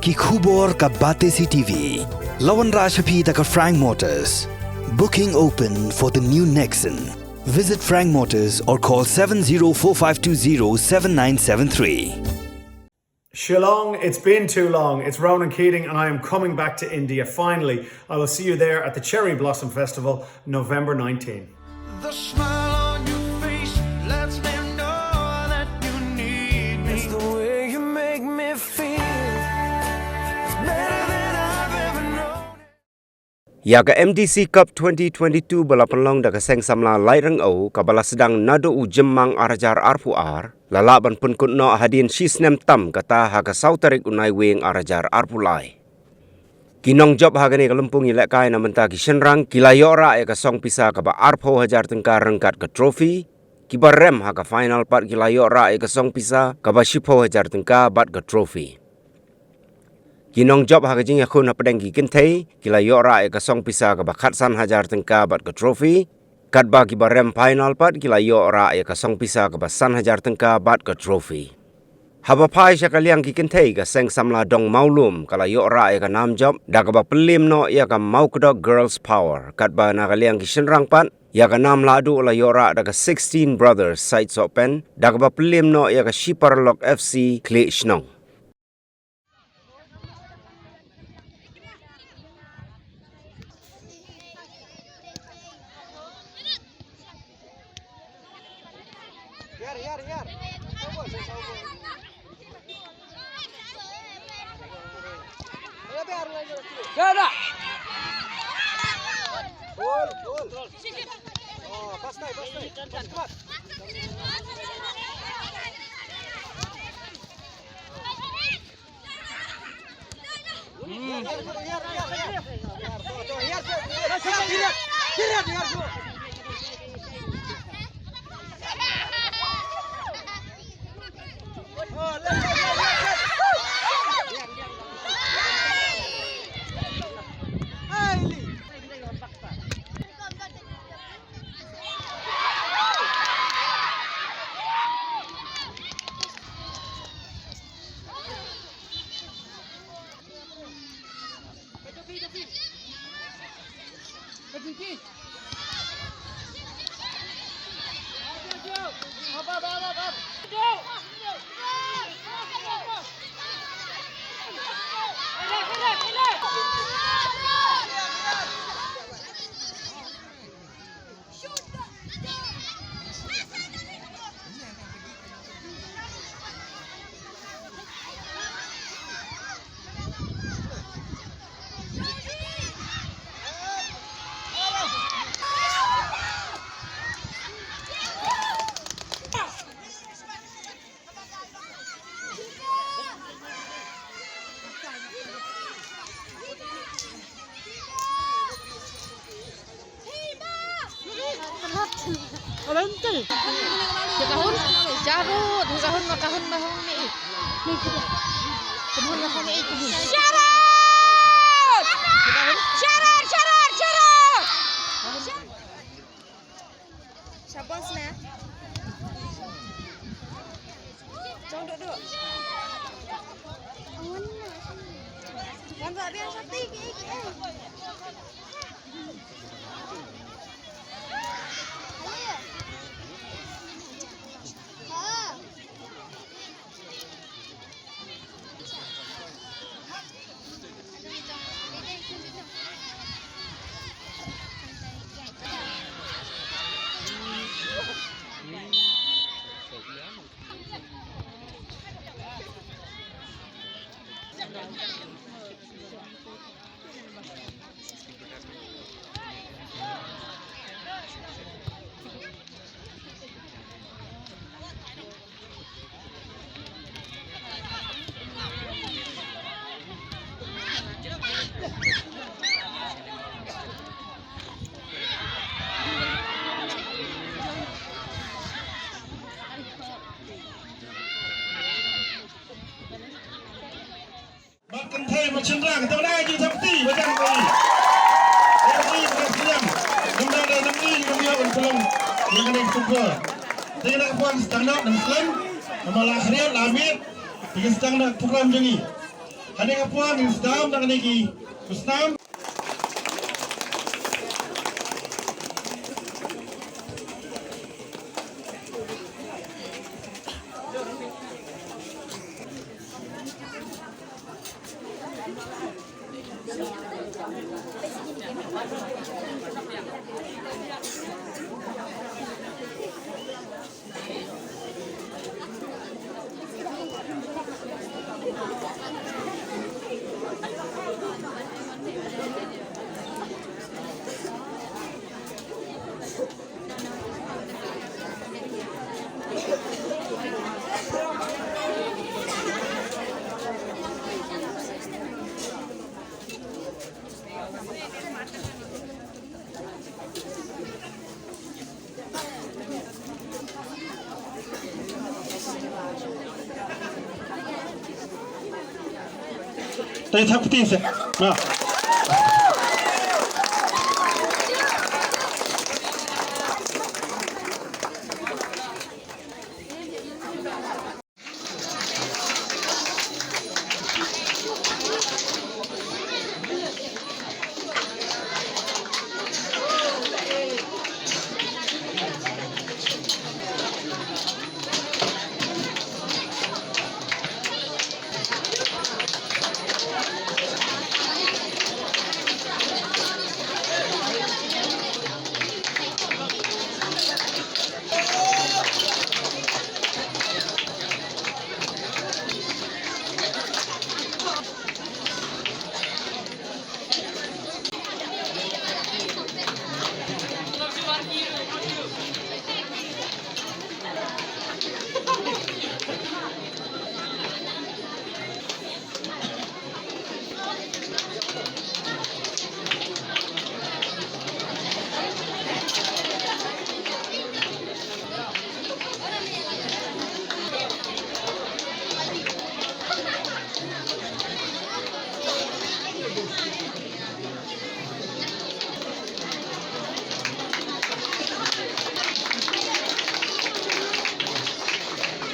ki khubor ka bate si TV. Lawan Rashapi taka Frank Motors. Booking open for the new Nexon. Visit Frank Motors or call 7045207973. Shillong, it's been too long. It's Ronan Keating and I am coming back to India. Finally, I will see you there at the Cherry Blossom Festival, November 19. The smile on your face lets me know that you need me. It's the way you make me feel. It's better than I've ever known. Yaga MDC Cup 2022 balapalong daga seng samla Laitryngew kabala sedang nado ujemang arajar arpuar lalaban Pynkut no Hadien Shisnem tam kata haga sautarik unai wing arajar arpulai. Kinong job haga ni kalumpung ilek kai na menta kisenrang kilayora ya kasong pisa kaba arpo hajar tengkar rengkat ke trofi kibarem haga final part kilayora ya kasong pisa kaba shipo hajar tengkar bat ke trofi. Kinong job haga jing yakun hapadeng kintei kilayora ya kasong pisa kaba khatsan hajar tengkar bat ke trofi katba kibarem final part kilayora ya kasong pisa kaba san hajar tengkar bat ke trofi. Haba pai syakaliang kintei ka seng samla dong maulum kalayora ya ka nam job dagaba pelim no ya ka mau kedok girls power katba nakaliang kisenrang pat ya ka nam ladu layora daga 16 brothers sides open dagaba pelim no ya ka Shiparlok FC klik snong. Gada. Gol. Oh, pastai. Cepat. Alante. Kahon. Jarut. Kahon mahon ni. Kahon mahon ni. Syarat. Syabas na. Jom duduk. Wan tak biar sakti ke. macam rang tak ada je seperti macam ni. Ini macam nampak ada nampak dia belum yang ada super. Saya nak puan sedang nak dan selain nama akhirnya lamit dia sedang nak program jadi. Hadien kapuan Shisnem nak lagi. Shisnem. Tadi tak penting sih. Nah.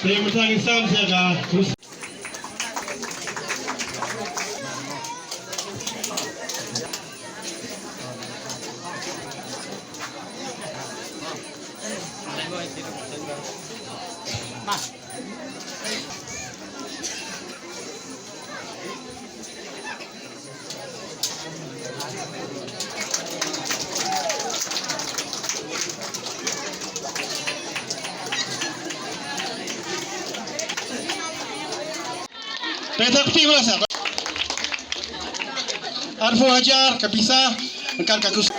Saya menang Islam saya kah. Saya tak pasti merasa. Arfu Hajar, kabisa, engkau kakus.